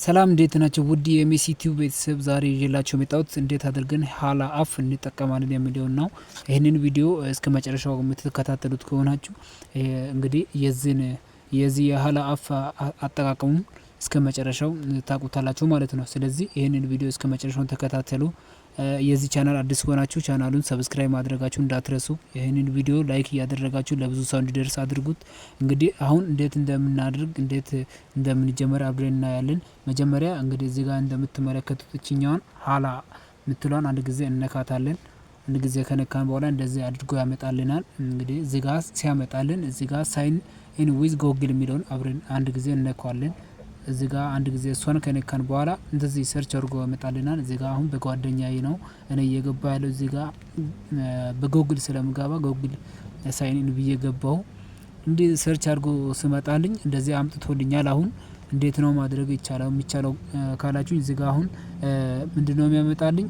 ሰላም እንዴት ናቸው? ውድ የሜሲ ቲዩብ ቤተሰብ ዛሬ ይዤላችሁ የመጣሁት እንዴት አድርገን ሀላ አፍ እንጠቀማለን የሚለውን ነው። ይህንን ቪዲዮ እስከ መጨረሻው የምትከታተሉት ከሆናችሁ እንግዲህ የዚህ የሀላ አፍ አጠቃቀሙን እስከ መጨረሻው ታውቁታላችሁ ማለት ነው። ስለዚህ ይህንን ቪዲዮ እስከ መጨረሻው ተከታተሉ። የዚህ ቻናል አዲስ ከሆናችሁ ቻናሉን ሰብስክራይብ ማድረጋችሁ እንዳትረሱ። ይህንን ቪዲዮ ላይክ እያደረጋችሁ ለብዙ ሰው እንዲደርስ አድርጉት። እንግዲህ አሁን እንዴት እንደምናደርግ እንዴት እንደምንጀምር አብረን እናያለን። መጀመሪያ እንግዲህ እዚህ ጋር እንደምትመለከቱት እችኛዋን ሀላ ምትሏን አንድ ጊዜ እንነካታለን። አንድ ጊዜ ከነካን በኋላ እንደዚህ አድርጎ ያመጣልናል። እንግዲህ እዚህ ጋር ሲያመጣልን እዚህ ጋር ሳይን ኢን ዊዝ ጎግል የሚለውን አብረን አንድ ጊዜ እንነካዋለን። እዚህ ጋር አንድ ጊዜ እሷን ከነካን በኋላ እንደዚህ ሰርች አድርጎ ያመጣልናል። እዚህ ጋር አሁን በጓደኛዬ ነው እኔ እየገባ ያለው። እዚህ ጋር በጎግል ስለምገባ ጎግል ሳይን ኢን ብዬ ገባሁ። እንዲህ ሰርች አድርጎ ስመጣልኝ እንደዚህ አምጥቶልኛል። አሁን እንዴት ነው ማድረግ የሚቻለው ካላችሁ እዚህ ጋር አሁን ምንድነው የሚያመጣልኝ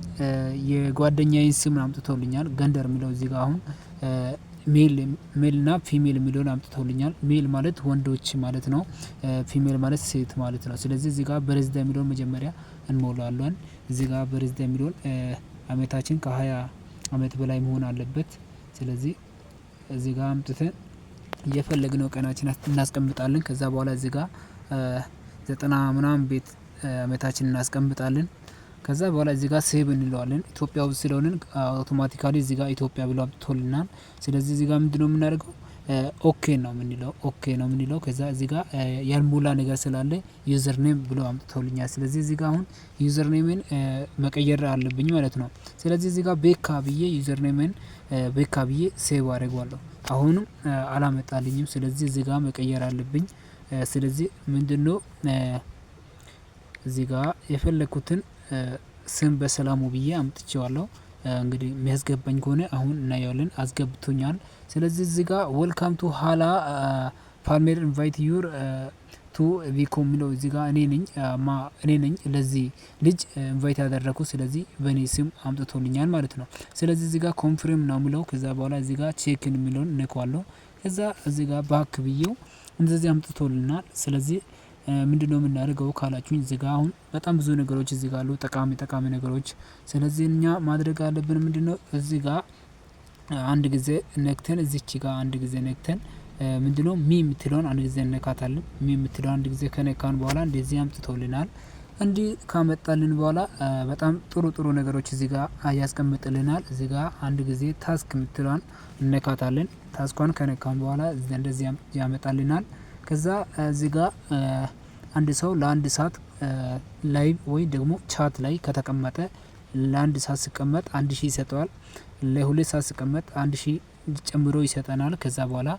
የጓደኛዬን ስም አምጥቶልኛል። ገንደር የሚለው እዚህ ጋር አሁን ሜል ና ፊሜል የሚለውን አምጥቶልኛል። ሜል ማለት ወንዶች ማለት ነው። ፊሜል ማለት ሴት ማለት ነው። ስለዚህ እዚህ ጋር በሬዝዳ የሚለውን መጀመሪያ እንሞላለን። እዚህ ጋር በሬዝዳ የሚለውን አመታችን ከ20 አመት በላይ መሆን አለበት። ስለዚህ እዚህ ጋር አምጥተን እየፈለግነው ቀናችን እናስቀምጣለን። ከዛ በኋላ እዚህ ጋር 90 ምናምን ቤት አመታችን እናስቀምጣለን። ከዛ በኋላ እዚህ ጋር ሴቭ እንለዋለን። ኢትዮጵያ ውስጥ ስለሆነን አውቶማቲካሊ እዚህ ጋር ኢትዮጵያ ብሎ አምጥቶልናል። ስለዚህ እዚህ ጋር ምንድነው የምናደርገው ኦኬ ነው የምንለው። ከዛ እዚህ ጋር ያልሞላ ነገር ስላለ ዩዘር ኔም ብሎ አምጥቶልኛል። ስለዚህ እዚህ ጋር አሁን ዩዘር ኔምን መቀየር አለብኝ ማለት ነው። ስለዚህ እዚህ ጋር ቤካ ብዬ ዩዘር ኔምን ቤካ ብዬ ሴቭ አድርገዋለሁ። አሁንም አላመጣልኝም። ስለዚህ እዚህ ጋር መቀየር አለብኝ። ስለዚህ ምንድነው እዚህ ጋር የፈለኩትን ስም በሰላሙ ብዬ አምጥቼዋለሁ። እንግዲህ የሚያስገባኝ ከሆነ አሁን እናየዋለን። አስገብቶኛል። ስለዚህ እዚህ ጋር ዌልካም ቱ ሀላ ፓልሜር ኢንቫይት ዩር ቱ ቪኮ የሚለው እዚህ ጋር እኔ ነኝ ለዚህ ልጅ ኢንቫይት ያደረኩት። ስለዚህ በእኔ ስም አምጥቶልኛል ማለት ነው። ስለዚህ እዚህ ጋር ኮንፍርም ነው የሚለው። ከዛ በኋላ እዚህ ጋር ቼክን የሚለውን እነካዋለሁ። ከዛ እዚህ ጋር ባክ ብዬው እንደዚህ አምጥቶልናል። ስለዚህ ምንድነው የምናደርገው ካላችሁኝ እዚህ ጋር አሁን በጣም ብዙ ነገሮች እዚህ ጋር አሉ፣ ጠቃሚ ነገሮች። ስለዚህ እኛ ማድረግ ያለብን ምንድነው እዚህ ጋር አንድ ጊዜ ነክተን እዚች ጋር አንድ ጊዜ ነክተን ምንድነው ሚ የምትለውን አንድ ጊዜ እንነካታለን። ሚ የምትለውን አንድ ጊዜ ከነካን በኋላ እንደዚህ አምጥቶልናል። እንዲህ ካመጣልን በኋላ በጣም ጥሩ ነገሮች እዚህ ጋር ያስቀምጥልናል። እዚህ ጋር አንድ ጊዜ ታስክ የምትለውን እንነካታለን። ታስኳን ከነካን በኋላ እንደዚህ ያመጣልናል። ከዛ እዚህ ጋር አንድ ሰው ለአንድ ሰዓት ላይቭ ወይ ደግሞ ቻት ላይ ከተቀመጠ ለአንድ ሰዓት ሲቀመጥ 1000 ይሰጠዋል። ለሁለት ሰዓት ሲቀመጥ 1000 ጨምሮ ይሰጠናል። ከዛ በኋላ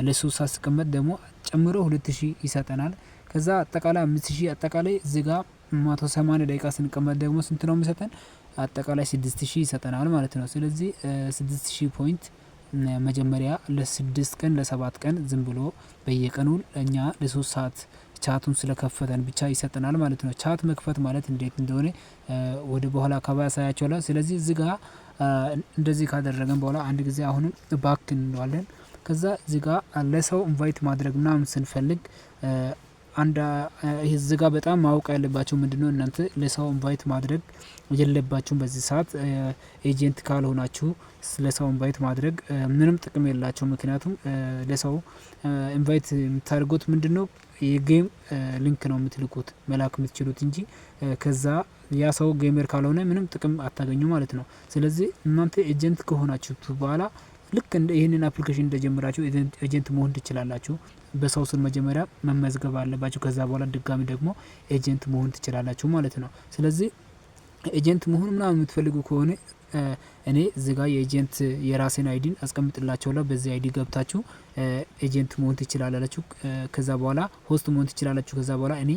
ለሶስት ሰዓት ሲቀመጥ ደግሞ ጨምሮ 2000 ይሰጠናል። ከዛ አጠቃላይ 5000 አጠቃላይ እዚህ ጋር 180 ደቂቃ ስንቀመጥ ደግሞ ስንት ነው የሚሰጠን? አጠቃላይ 6000 ይሰጠናል ማለት ነው። ስለዚህ 6000 ፖይንት መጀመሪያ ለ6 ቀን ለ7 ቀን ዝም ብሎ በየቀኑ እኛ ለ3 ሰዓት ቻቱን ስለከፈተን ብቻ ይሰጠናል ማለት ነው። ቻት መክፈት ማለት እንዴት እንደሆነ ወደ በኋላ አካባቢ ያሳያችኋለሁ። ስለዚህ እዚህ ጋር እንደዚህ ካደረገን በኋላ አንድ ጊዜ አሁንም ባክ እንለዋለን። ከዛ እዚህ ጋር ለሰው ኢንቫይት ማድረግ ምናምን ስንፈልግ እዚህ ጋር በጣም ማወቅ ያለባችሁ ምንድነው እናንተ ለሰው ኢንቫይት ማድረግ የለባችሁም። በዚህ ሰዓት ኤጀንት ካልሆናችሁ ለሰው ኢንቫይት ማድረግ ምንም ጥቅም የላቸው። ምክንያቱም ለሰው ኢንቫይት የምታደርጉት ምንድነው የጌም ሊንክ ነው የምትልኩት መላክ የምትችሉት እንጂ ከዛ ያ ሰው ጌመር ካልሆነ ምንም ጥቅም አታገኙ ማለት ነው። ስለዚህ እናንተ ኤጀንት ከሆናችሁ በኋላ ልክ እንደ ይሄንን አፕሊኬሽን እንደጀመራችሁ ኤጀንት መሆን ትችላላችሁ። በሰው ስም መጀመሪያ መመዝገብ አለባችሁ። ከዛ በኋላ ድጋሚ ደግሞ ኤጀንት መሆን ትችላላችሁ ማለት ነው። ስለዚህ ኤጀንት መሆን ምናምን የምትፈልጉ ከሆነ እኔ እዚህ ጋር የኤጀንት የራሴን አይዲን አስቀምጥላችኋለሁ። በዚህ አይዲ ገብታችሁ ኤጀንት መሆን ትችላላችሁ። ከዛ በኋላ ሆስት መሆን ትችላላችሁ። ከዛ በኋላ እኔ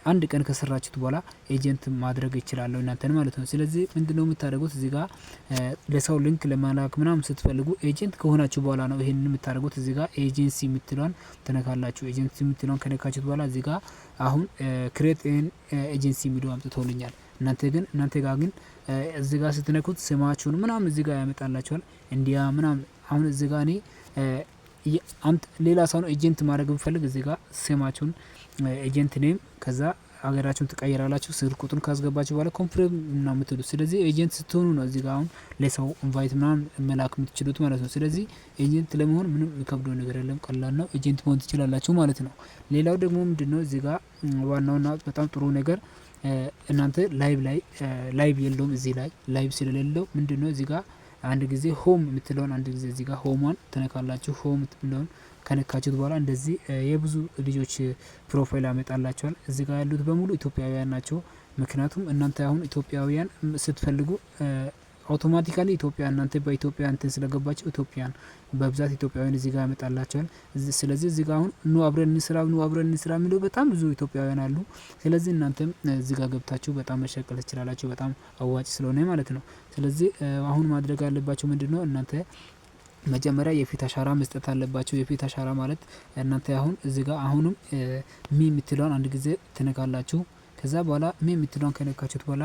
አንድ ቀን ከሰራችሁት በኋላ ኤጀንት ማድረግ ይችላልው እናንተን ማለት ነው። ስለዚህ ምንድነው የምታደርጉት እዚህ ጋር ለሰው ሊንክ ለማላክ ምናምን ስትፈልጉ ኤጀንት ከሆናችሁ በኋላ ነው ይሄንን የምታደርጉት። እዚህ ጋር ኤጀንሲ የምትሏን ተነካላችሁ። ኤጀንሲ የምትሏን ከነካችሁት በኋላ እዚህ ጋር አሁን ክሬት ኤጀንሲ የሚለው አምጥቶልኛል። እናንተ ጋር ግን እዚህ ጋር ስትነኩት ስማችሁን ምናምን እዚህ ጋር ያመጣላችኋል። እንዲያ ምናምን አሁን እዚህ ጋር እኔ ሌላ ሰው ነው ኤጀንት ማድረግ ብፈልግ እዚህ ጋር ስማችሁን ኤጀንት ኔም ከዛ ሀገራችሁን ትቀይራላችሁ። ስልክ ቁጥሩን ካስገባችሁ በኋላ ኮንፍርም ነው የምትሉት። ስለዚህ ኤጀንት ስትሆኑ ነው እዚህ ጋር አሁን ለሰው ኢንቫይት ምናምን መላክ የምትችሉት ማለት ነው። ስለዚህ ኤጀንት ለመሆን ምንም የሚከብደው ነገር የለም፣ ቀላል ነው። ኤጀንት መሆን ትችላላችሁ ማለት ነው። ሌላው ደግሞ ምንድነው እዚህ ጋር ዋናውና በጣም ጥሩ ነገር እናንተ ላይቭ የለውም እዚህ ላይ ላይቭ ስለሌለው ምንድነው እዚህ ጋር አንድ ጊዜ ሆም የምትለውን አንድ ጊዜ እዚህ ጋር ሆሟን ትነካላችሁ። ሆም የምትለውን ከነካችሁት በኋላ እንደዚህ የብዙ ልጆች ፕሮፋይል ያመጣላቸዋል። እዚህ ጋር ያሉት በሙሉ ኢትዮጵያውያን ናቸው። ምክንያቱም እናንተ አሁን ኢትዮጵያውያን ስትፈልጉ አውቶማቲካሊ ኢትዮጵያ እናንተ በኢትዮጵያ እንትን ስለገባችሁ ኢትዮጵያን በብዛት ኢትዮጵያውያን እዚህ ጋር ያመጣላቸዋል። ስለዚህ እዚህ ጋር አሁን ኑ አብረን እንስራ የሚለው በጣም ብዙ ኢትዮጵያውያን አሉ። ስለዚህ እናንተም እዚህ ጋር ገብታችሁ በጣም መሸቀል ትችላላችሁ። በጣም አዋጭ ስለሆነ ማለት ነው። ስለዚህ አሁን ማድረግ ያለባችሁ ምንድነው እናንተ መጀመሪያ የፊት አሻራ መስጠት አለባችሁ። የፊት አሻራ ማለት እናንተ አሁን እዚህ ጋር አሁንም ሚ የምትለውን አንድ ጊዜ ትነካላችሁ። ከዛ በኋላ ሚ የምትለውን ከነካችሁት በኋላ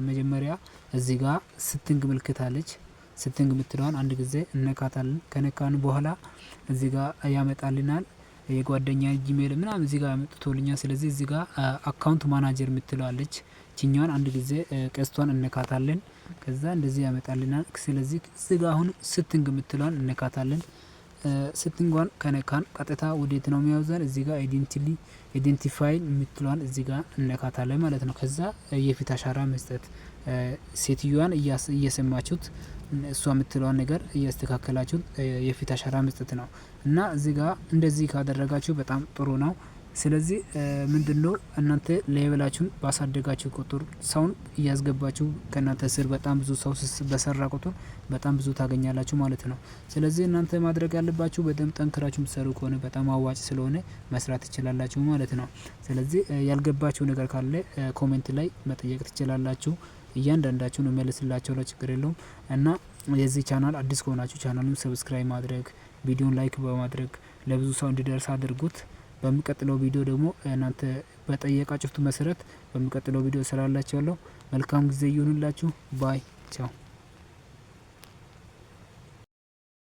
መጀመሪያ እዚህ ጋር ስትንግ ምልክት አለች። ስትንግ የምትለውን አንድ ጊዜ እነካታለን። ከነካን በኋላ እዚህ ጋር ያመጣልናል የጓደኛ ጂሜል ምናምን እዚህ ጋር ያመጡቶልኛል። ስለዚህ እዚህ ጋር አካውንት ማናጀር የምትለዋለች ቺኛዋን አንድ ጊዜ ቀስቷን እነካታለን። ከዛ እንደዚህ ያመጣልናል። ስለዚህ እዚህ ጋር አሁን ስትንግ የምትለዋን እነካታለን። ስትንጓን ከነካን ቀጥታ ወዴት ነው የሚያወዛን? እዚህ ጋር አይዴንቲፋይ የምትለዋን እዚህ ጋር እነካታለን ማለት ነው። ከዛ የፊት አሻራ መስጠት ሴትዮዋን እየሰማችሁት እሷ የምትለዋን ነገር እያስተካከላችሁት የፊት አሻራ መስጠት ነው እና እዚህ ጋር እንደዚህ ካደረጋችሁ በጣም ጥሩ ነው። ስለዚህ ምንድነው እናንተ ሌቨላችሁን ባሳደጋችሁ ቁጥር ሰውን እያስገባችሁ ከእናንተ ስር በጣም ብዙ ሰው በሰራ ቁጥር በጣም ብዙ ታገኛላችሁ ማለት ነው። ስለዚህ እናንተ ማድረግ ያለባችሁ በደንብ ጠንክራችሁ የምትሰሩ ከሆነ በጣም አዋጭ ስለሆነ መስራት ትችላላችሁ ማለት ነው። ስለዚህ ያልገባችሁ ነገር ካለ ኮሜንት ላይ መጠየቅ ትችላላችሁ። እያንዳንዳችሁ ነው መልስላችሁ፣ ችግር የለውም። እና የዚህ ቻናል አዲስ ከሆናችሁ ቻናሉን ሰብስክራይብ ማድረግ፣ ቪዲዮን ላይክ በማድረግ ለብዙ ሰው እንዲደርስ አድርጉት። በሚቀጥለው ቪዲዮ ደግሞ እናንተ በጠየቃችሁት መሰረት በሚቀጥለው ቪዲዮ ስላላችኋለሁ። መልካም ጊዜ ይሁንላችሁ። ባይ ቻው።